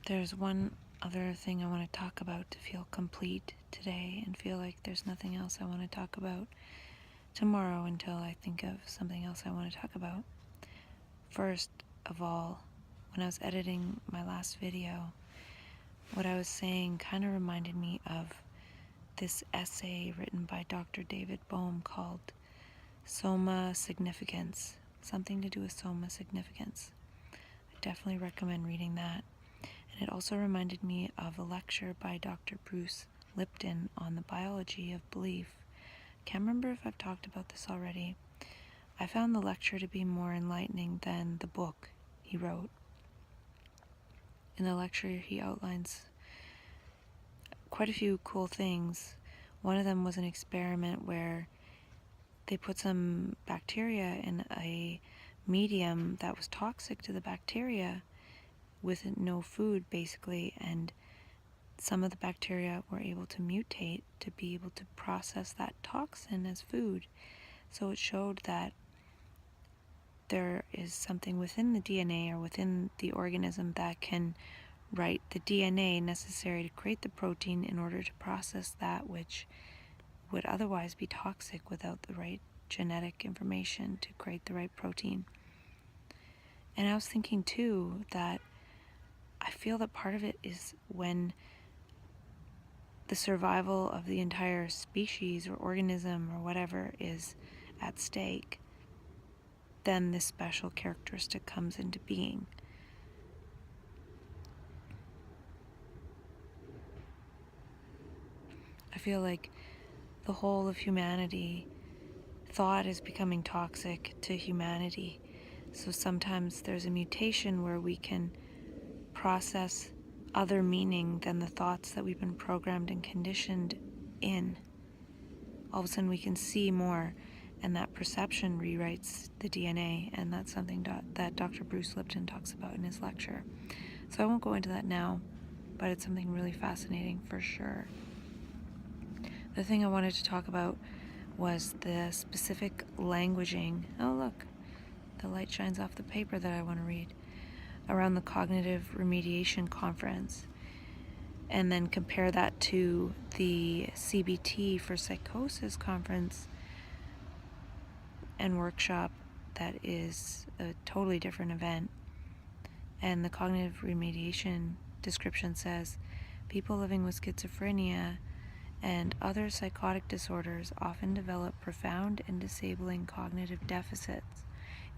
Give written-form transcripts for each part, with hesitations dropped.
There's one other thing I want to talk about to feel complete today and feel like there's nothing else I want to talk about tomorrow until I think of something else I want to talk about. First of all, when I was editing my last video, what I was saying kind of reminded me of this essay written by Dr. David Bohm called Soma Significance, something to do with Soma Significance. I definitely recommend reading that. And it also reminded me of a lecture by Dr. Bruce Lipton on the biology of belief. Can't remember if I've talked about this already. I found the lecture to be more enlightening than the book he wrote. In the lecture, he outlines quite a few cool things. One of them was an experiment where they put some bacteria in a medium that was toxic to the bacteria with no food, basically, and some of the bacteria were able to mutate to be able to process that toxin as food. So it showed that there is something within the DNA or within the organism that can write the DNA necessary to create the protein in order to process that which would otherwise be toxic without the right genetic information to create the right protein. And I was thinking too that I feel that part of it is when the survival of the entire species or organism or whatever is at stake, then this special characteristic comes into being. I feel like the whole of humanity, thought is becoming toxic to humanity. So sometimes there's a mutation where we can process other meaning than the thoughts that we've been programmed and conditioned in. All of a sudden we can see more, and that perception rewrites the DNA, and that's something that Dr. Bruce Lipton talks about in his lecture. So I won't go into that now, but it's something really fascinating for sure. The thing I wanted to talk about was the specific languaging. Oh look, the light shines off the paper that I want to read. Around the Cognitive Remediation Conference, and then compare that to the CBT for Psychosis conference and workshop that is a totally different event. And the cognitive remediation description says, people living with schizophrenia and other psychotic disorders often develop profound and disabling cognitive deficits,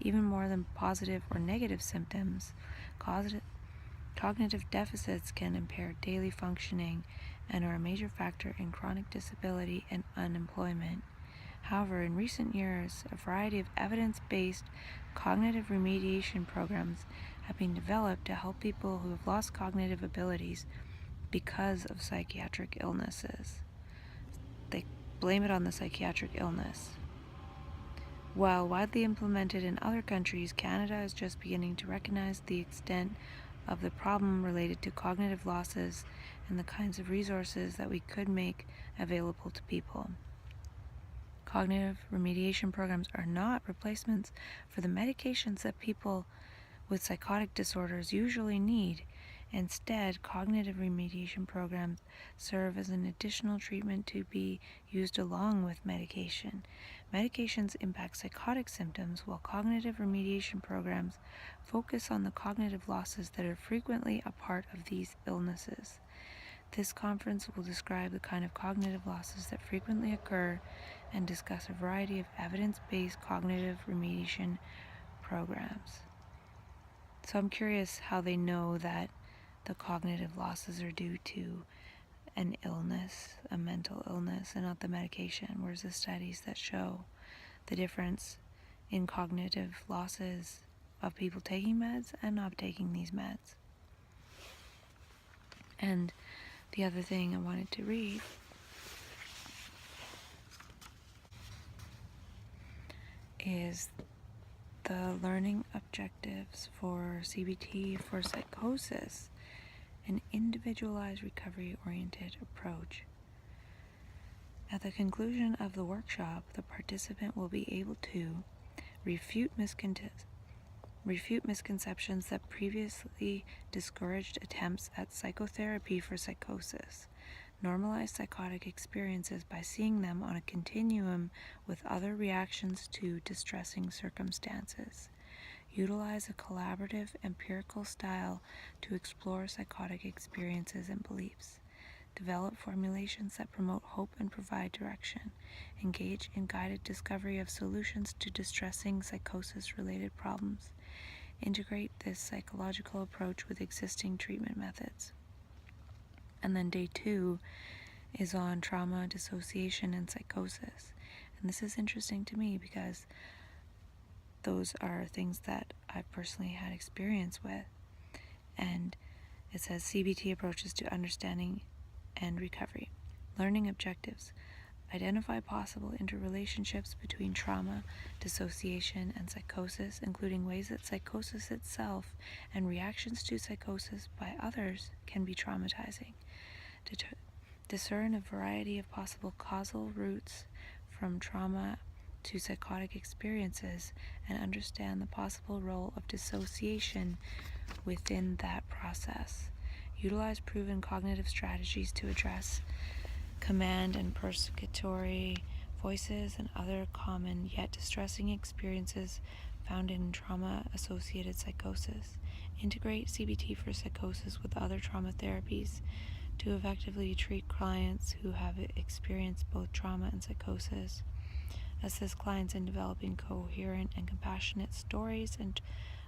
even more than positive or negative symptoms. Cognitive deficits can impair daily functioning and are a major factor in chronic disability and unemployment. However, in recent years, a variety of evidence-based cognitive remediation programs have been developed to help people who have lost cognitive abilities because of psychiatric illnesses. They blame it on the psychiatric illness. While widely implemented in other countries, Canada is just beginning to recognize the extent of the problem related to cognitive losses and the kinds of resources that we could make available to people. Cognitive remediation programs are not replacements for the medications that people with psychotic disorders usually need. Instead, cognitive remediation programs serve as an additional treatment to be used along with medication. Medications impact psychotic symptoms, while cognitive remediation programs focus on the cognitive losses that are frequently a part of these illnesses. This conference will describe the kind of cognitive losses that frequently occur and discuss a variety of evidence-based cognitive remediation programs. So I'm curious how they know that the cognitive losses are due to an illness, a mental illness, and not the medication. Whereas the studies that show the difference in cognitive losses of people taking meds and not taking these meds. And the other thing I wanted to read is the learning objectives for CBT for psychosis, an individualized recovery-oriented approach. At the conclusion of the workshop, the participant will be able to refute misconceptions refute misconceptions that previously discouraged attempts at psychotherapy for psychosis, normalize psychotic experiences by seeing them on a continuum with other reactions to distressing circumstances, utilize a collaborative, empirical style to explore psychotic experiences and beliefs, develop formulations that promote hope and provide direction, engage in guided discovery of solutions to distressing psychosis-related problems, integrate this psychological approach with existing treatment methods. And then day 2 is on trauma, dissociation, and psychosis. And this is interesting to me because those are things that I've personally had experience with. And it says CBT approaches to understanding and recovery. Learning objectives. Identify possible interrelationships between trauma, dissociation, and psychosis, including ways that psychosis itself and reactions to psychosis by others can be traumatizing. Discern a variety of possible causal roots from trauma to psychotic experiences and understand the possible role of dissociation within that process. Utilize proven cognitive strategies to address command and persecutory voices and other common yet distressing experiences found in trauma-associated psychosis. Integrate CBT for psychosis with other trauma therapies to effectively treat clients who have experienced both trauma and psychosis. Assist clients in developing coherent and compassionate stories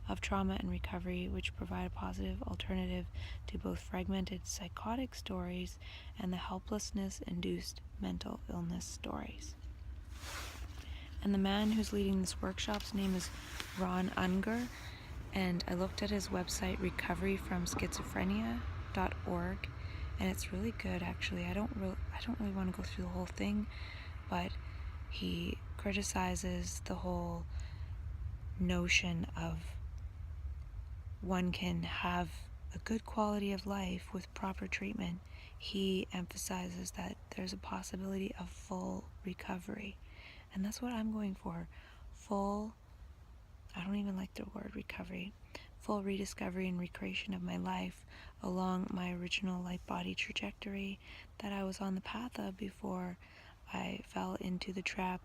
of trauma and recovery, which provide a positive alternative to both fragmented psychotic stories and the helplessness-induced mental illness stories. And the man who's leading this workshop's name is Ron Unger, and I looked at his website, recoveryfromschizophrenia.org, and it's really good, actually. I don't really want to go through the whole thing, but he criticizes the whole notion of one can have a good quality of life with proper treatment. He emphasizes that there's a possibility of full recovery, and that's what I'm going for. I don't even like the word recovery. Full rediscovery and recreation of my life along my original life-body trajectory that I was on the path of before I fell into the trap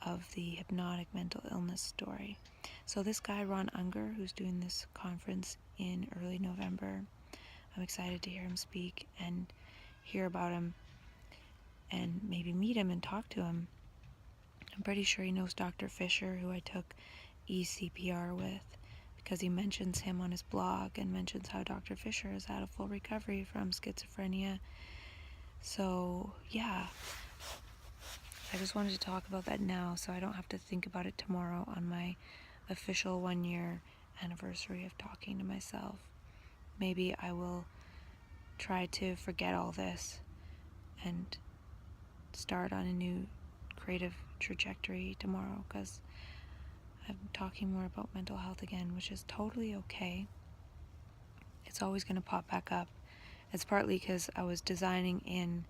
of the hypnotic mental illness story. So this guy, Ron Unger, who's doing this conference in early November, I'm excited to hear him speak and hear about him and maybe meet him and talk to him. I'm pretty sure he knows Dr. Fisher, who I took ECPR with, because he mentions him on his blog and mentions how Dr. Fisher has had a full recovery from schizophrenia. So, yeah, I just wanted to talk about that now so I don't have to think about it tomorrow on my official 1-year anniversary of talking to myself. Maybe I will try to forget all this and start on a new creative trajectory tomorrow, because I'm talking more about mental health again, which is totally okay. It's always going to pop back up. It's partly because I was designing in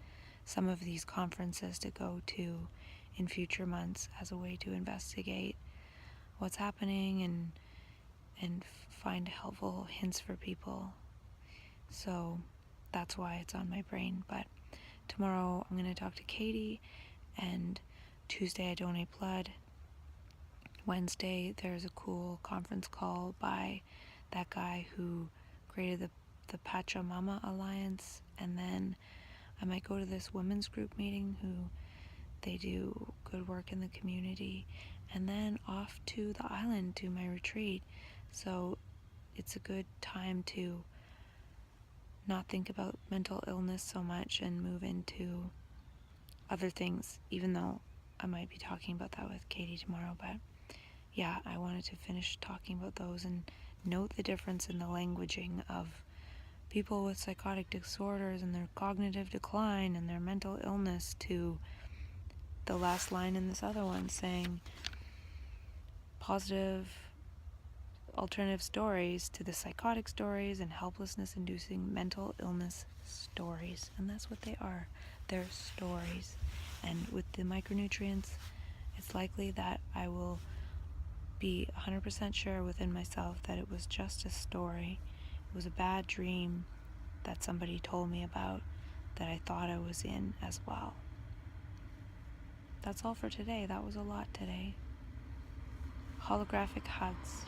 some of these conferences to go to in future months as a way to investigate what's happening and find helpful hints for people. So that's why it's on my brain. But tomorrow I'm going to talk to Katie, and Tuesday I donate blood. Wednesday there's a cool conference call by that guy who created the Pachamama Alliance, and then I might go to this women's group meeting who they do good work in the community, and then off to the island to my retreat. So it's a good time to not think about mental illness so much and move into other things, even though I might be talking about that with Katie tomorrow. But yeah, I wanted to finish talking about those and note the difference in the languaging of people with psychotic disorders and their cognitive decline and their mental illness to the last line in this other one saying positive alternative stories to the psychotic stories and helplessness-inducing mental illness stories. And that's what they are. They're stories. And with the micronutrients, it's likely that I will be 100% sure within myself that it was just a story. It was a bad dream that somebody told me about that I thought I was in as well. That's all for today. That was a lot today. Holographic hugs.